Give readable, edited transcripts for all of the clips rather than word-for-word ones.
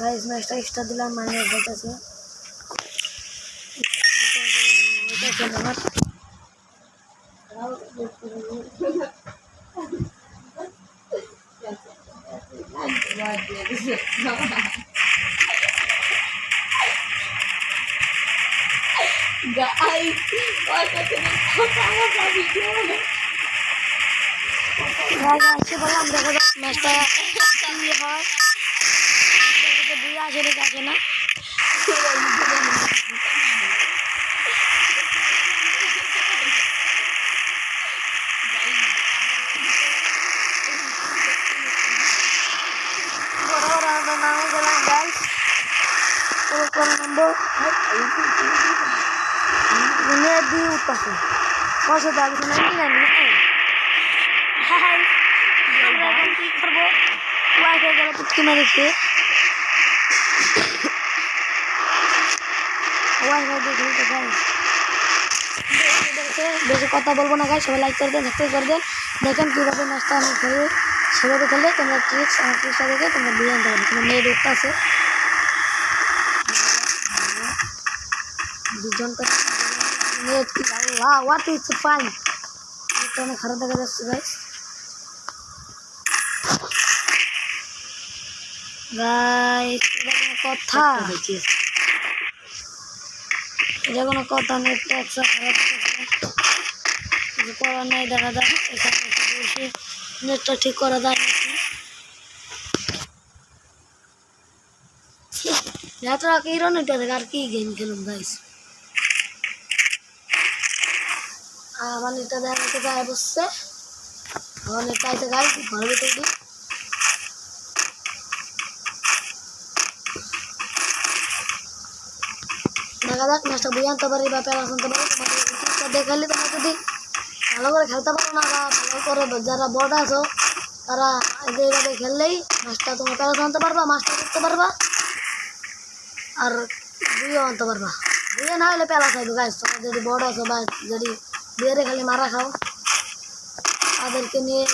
Guys मैचটা start দিলাম minus বলতেছে guys, what আছে বললাম দেখা যাক ম্যাচটা কি হয় তো বুঝা চলে যাচ্ছে না বড় নাম গেলাম গাইস কোন নম্বর ने दी ऊपर से बहुत से दाल सुनाई नहीं जानी हाय ड्रैगन की करबो वाई के गला पुटकी मारे छे वाई वाई देखो तो गाइस বেশি কথা বলবো না গাইস সবাই লাইক করে দেন সাবস্ক্রাইব করে দেন দেখেন কিভাবে ম্যাচটা আমি খেলি সেভাবে খেললে তোমরা ট্রিক্স আর ট্রিক্সটা দেখে তোমরা বুঝে নিতে পারবে তোমরা নেট উঠতে আছে দুজন করে नेट की वाह व्हाट इज फाइन तो मैं खराब দেখা যাচ্ছে गाइस गाइस এটা কোনো কথা নেটটা একটু খারাপ কিছু করার নাই দেখা যায় এখানে একটু বেশি নেটটা ঠিক করা যায় নাকি যাত্রা কি রনটা আর কি গেম খেলুন गाइस আমার এটা দেখাতে যায় বসছে আমার এটা আইতে গাইস ঘর ভিতরে দি দেখা যাক ম্যাচটা বুঝে আনতে পারি বা প্যারা আনতে পারি তোমাদের টিপসটা দেখালে তোমরা যদি ভালো করে খেলতে পারো না বা ভালো করে যারা বড় আছো তারা এইভাবে খেললেই ম্যাচটা তোমরা প্যারা আনতে পারবা মাস্টার করতে পারবা আর বুঝেও আনতে পারবা বুঝে না হলে প্যারা খাইবে গাইস তোমরা যদি বড় আছো বা যদি বেরে খালি মারা খাও তাদেরকে নিয়ে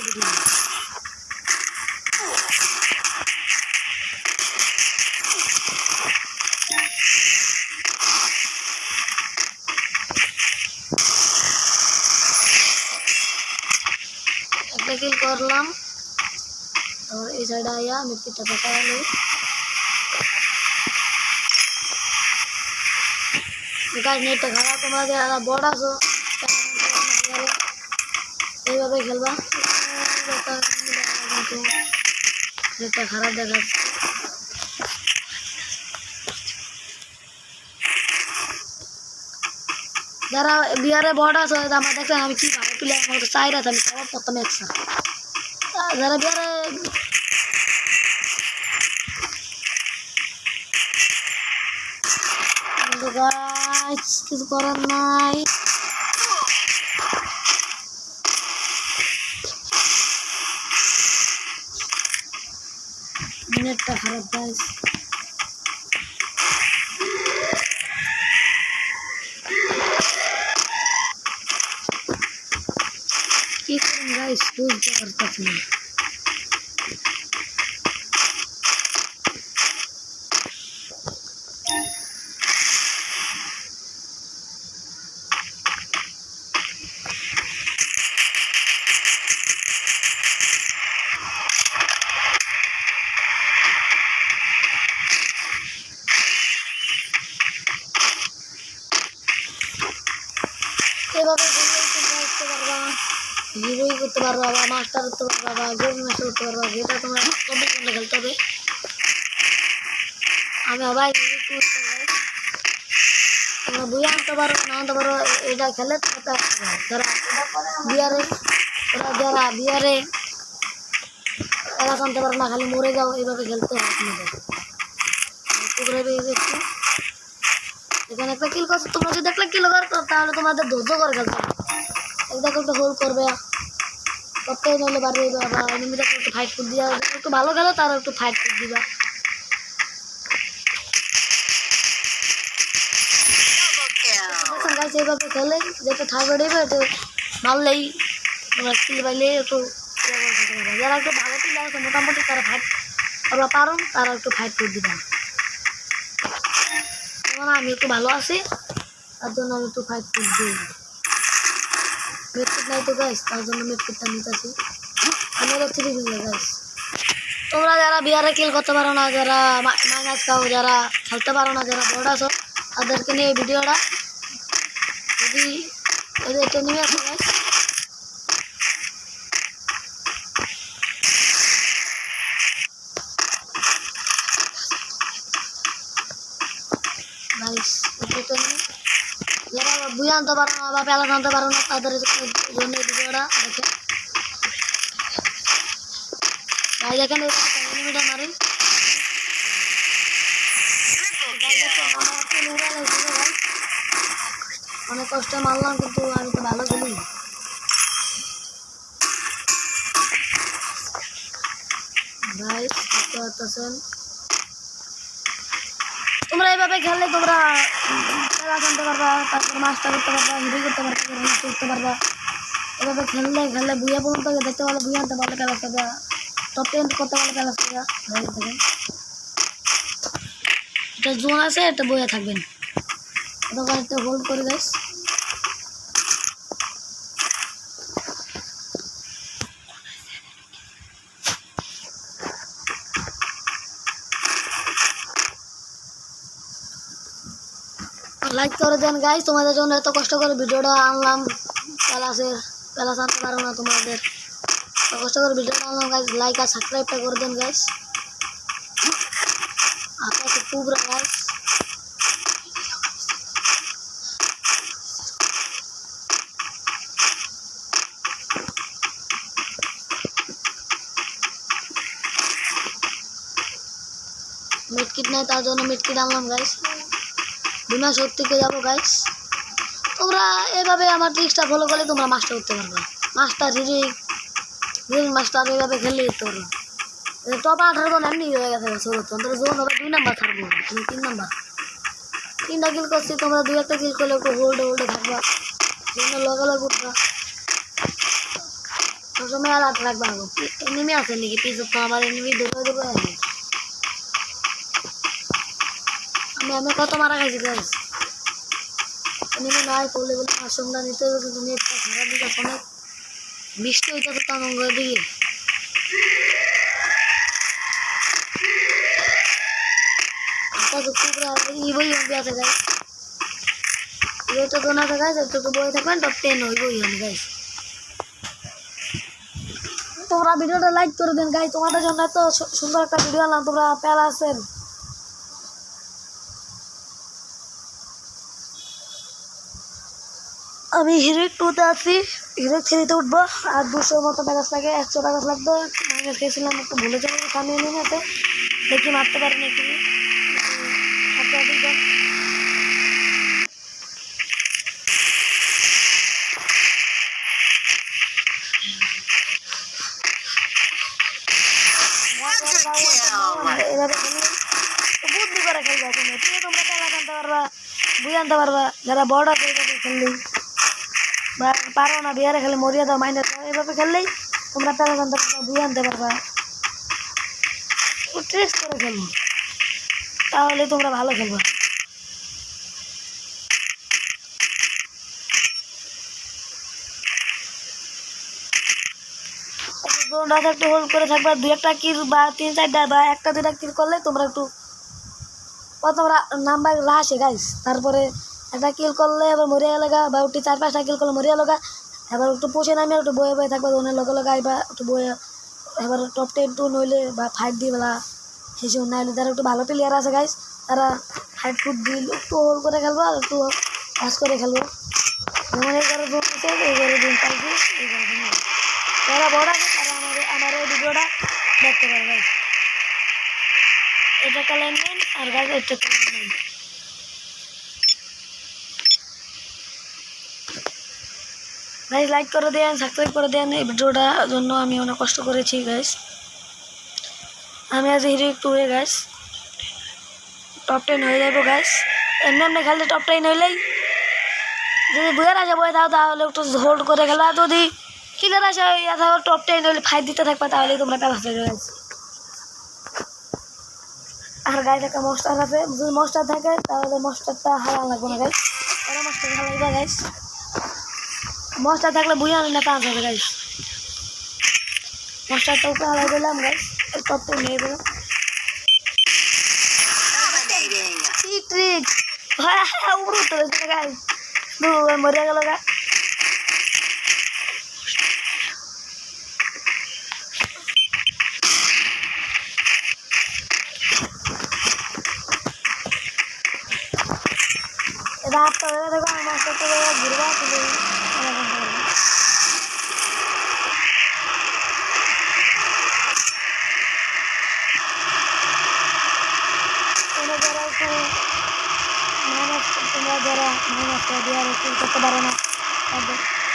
একটা কিল করলাম और এই সাইডে আয়া আমি পিটা পাকালাম গাইস নেটটা খারাপ তোমরা যারা বড় আছো এইভাবে খেলবা নেটটা খারাপ দেখাচ্ছে যারা বিহারে বড় আছে আমার দেখেন আমি কি ভালো প্লেয়ার আমার তো চাই রাত আমি সবার প্রথম একসা যারা বিহারে গাইস কিছু করার নাই নেটটা খারাপ গাইস কি করুন গাইস বুঝতে পারতেছি না এভাবে হিরোই করতে পারবা বা মাস্টার করতে পারবা বা গেম মাস্টার করতে পারবা যেটা তোমরা কবে কোনটা খেলতে হবে আমি আবার তোমরা বুঝে আনতে পারো না আনতে পারো এটা খেলে যারা বিহারে ওরা যারা বিহারে এরা আনতে পারো না খালি মরে যাও এইভাবে খেলতে হবে তোমাদের এখানে একটা কিল করছো তোমরা যদি একটা কিল করো তাহলে তোমাদের ধৈর্য করে খেলতে হবে একদম একটু হোল্ড করবে করতে নইলে বাড়ি বা এনিমিটা একটু ফাইট করে দিবা একটু ভালো খেলো তারা একটু ফাইট করে দিবা দেখুন গাইস এইভাবে খেলে যেটা থার্ড বেড়েবে এটা মারলেই তোমরা কিল পাইলে একটু যারা একটু ভালো প্লেয়ার আছে মোটামুটি তারা ফাইট করবা পারো তারা একটু ফাইট করে দিবা বর্তমানে আমি একটু ভালো আছি, তার জন্য আমি একটু ফাইট ফুট দিই। মেট্রিক নাই তো গাইস, তার জন্য মেট্রিকটা নিতেছি। আমি হলো 3 ফিঙ্গার গাইস। তোমরা যারা বিয়ারে কিল করতে পারো না, যারা মাইনাস খাও, যারা খেলতে পারো না, যারা বড় আছো, তাদেরকে নিয়ে এই ভিডিওটা। যদি এটা নিয়ে আসো গাইস, গাইস এটা নিয়ে যারা বুঝে আনতে পারো না বা পেলা আনতে পারো না, তাদের জন্য এই ভিডিওটা দেখে। ভাই দেখেন এনিমিটা মারি অনেক কষ্টে মারলাম, কিন্তু আমি তো ভালো খেলি। গাইস দেখতে পাচ্ছেন, তোমরা এইভাবে খেললে তোমরা খেলা জানতে পারবা, তারপর মাস্টার করতে পারবা, হিরো করতে পারবা, রানিং করতে পারবা। এভাবে খেললে খেললে বুয়া পর্যন্ত দেখতে পারলে বুয়া আনতে পারলে খেলা থাকা, টপ 10 করতে পারলে খেলা থাকা। এটা জোন আছে, এটা বইয়া থাকবেন। এটা গাড়িতে হোল্ড করে গাইস। লাইক করে দেন গাইস, তোমাদের জন্য এত কষ্ট করে ভিডিওটা আনলাম। প্যালাস আনতে পারো না তোমাদের, এত কষ্ট করে ভিডিওটা আনলাম গাইস। লাইক আর সাবস্ক্রাইবটা করে দেন গাইস। আপনার খুব গাইস, মিডকিট নাই, তার জন্য মিডকিট আনলাম গাইস। বিনা শক্তিকে যাবো গাইস। তোমরা এভাবে আমার ট্রিক্সটা ফলো করলে তোমরা মাস্টার করতে পারবে। মাস্টার হিরিং মাস্টার এইভাবে খেললে যেতে পারবে। টপ 18 জন এমনি হয়ে গেছে 16 তোমরা জোন হবে 2 নাম্বার থাকবো, তুমি 3 নাম্বার। 3টা কিল করছি, তোমরা 2-1টা কিল করলে একটু হোল্ডে থাকবা, জন্য লগে উঠবা। সবসময় আর হাত রাখবা। এনিমি আছে নাকি পিছু? তো আমার এনিমি ধরে দেবো। আমি কত মারা খাইছি গাইস। এনিমি নাই পড়লে বলে আশ্রমটা নিতে হবে, কিন্তু নেটটা খারাপ দিকে অনেক বৃষ্টি হইতেছে তানঙ্গের দিকে। ইবই আছে গাইস, এটা তো না আছে গাইস, একটু বই থাকবেন টপ 10 হইবই আমি গাইস। তোমরা ভিডিওটা লাইক করে দেন গাইস, তোমাদের জন্য এত সুন্দর একটা ভিডিও আনলাম। তোমরা প্যালাসের আমি হিরো 2-তে আছি, হিরো 3-তে উঠবো। আর 200 মতো প্যালাস লাগে, 100 প্যালাস লাগবে। মাইনাস খেয়েছিলাম, একটু ভুলে যাবো সামনে নিয়ে আছে, দেখি মারতে পারি নাকি। এভাবে বুদ্ধি করে খেলবা, তোমরা খেলা জানতে পারবা, বুঝে আনতে পারবা। যারা বড় আছে এইভাবে খেললেই, বা পারো না বিহারে খেলে মরিয়া দাও, মাইনাস দাও, এইভাবে খেললেই তোমরা খেলা জানতে পারবা, বুঝে আনতে পারবা। ট্রিক্স করে খেলবো, তাহলে তোমরা ভালো খেলবা। রাতে একটু হোল্ড করে থাকবা, 2-1টা কিল বা 3-4টা বা 1-2টা কিল করলে তোমরা একটু প্রথম নাম্বার আসে গাইস। তারপরে একটা কিল করলে এবার মরিয়া লাগা, বা একটু 4-5টা কিল করলে মরিয়া লাগা, এবার একটু পুষে নামে একটু বয়ে থাকবা, ওনের লগে আইবা একটু বয়ে। এবার টপ 10 টু নইলে বা ফাইট দিয়ে বেলা হিসেবে নাইলে যারা একটু ভালো প্লেয়ার আছে গাইস, তারা ফাইট ফুট দিল একটু হোল্ড করে খেলবো, আর একটু পাস করে খেলবো। যেমন এই ঘরে জোন আছে, এই ঘরে জোন পাইছি, এই ঘরে জোন। যারা বড় আছে তারা আমার এই ভিডিওটা দেখতে পারে গাইস। এটা কালার নেন আর গাইস এটা কালার নেন। গাইস লাইক করে দেন, সাবস্ক্রাইব করে দেন। এই ভিডিওটার জন্য আমি অনেক কষ্ট করেছি গাইস। আমি আজ হিরো 2 গাইস, টপ 10 হয়ে যাবো গাইস। এমনি খেললে টপ 10 হইলেই, যদি বইয়ের আসে বয়ে থাও তাহলে একটু হোল্ড করে খেলা, যদি কিলার আসে টপ 10 হইলে ফাইট দিতে থাকবা, তাহলে তোমরা প্যালাস হয়ে গাইস। আর গাইজ একটা মস্টার আছে, যদি মস্টার থাকে তাহলে মস্টারটা হারা লাগবে না গাইজ, ওরা মস্টার হারাইবা গাইজ, মস্টার থাকলে বুঝে আনি না কাজ হবে গাইজ, মস্টারটা উপরে হারাই দিলাম গাইজ, এরপর তো নিয়ে দিলাম ট্রিক উপরে উঠতে গেছে গাইজ, মরে গেল গা। এবার আটটা হয়ে দেখো আমার মাস্টারটা ঘুরবা তুমি তোমরা যারা মাইনাস দিয়ে আর একটু করতে পারো না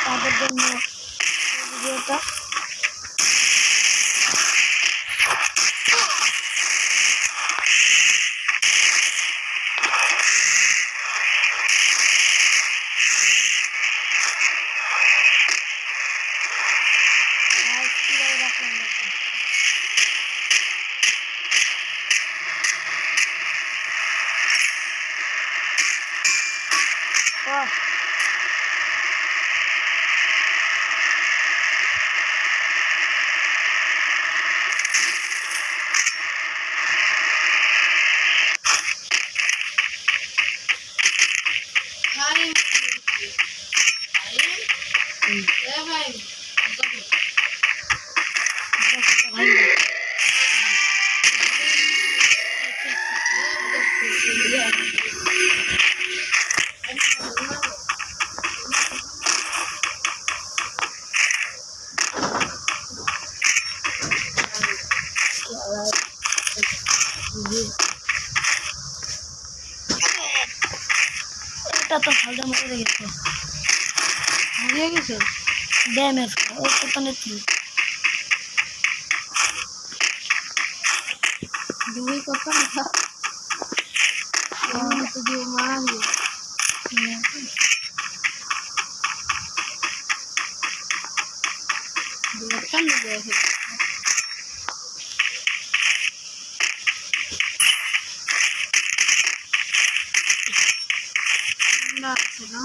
তাদের জন্য ভিডিওটা। এটা তো ফালদা মরে গেছে, মরে গেছে ড্যামেজ ওর তো নেত্রী দুই কথা না তো দিয়ে মারা গেছে না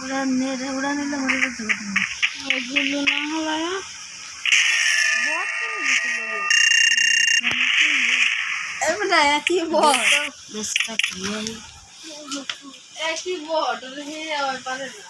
ওরা নিলে মরে যেতে ওইগুলো না হলে একই বট একই বট পারে না।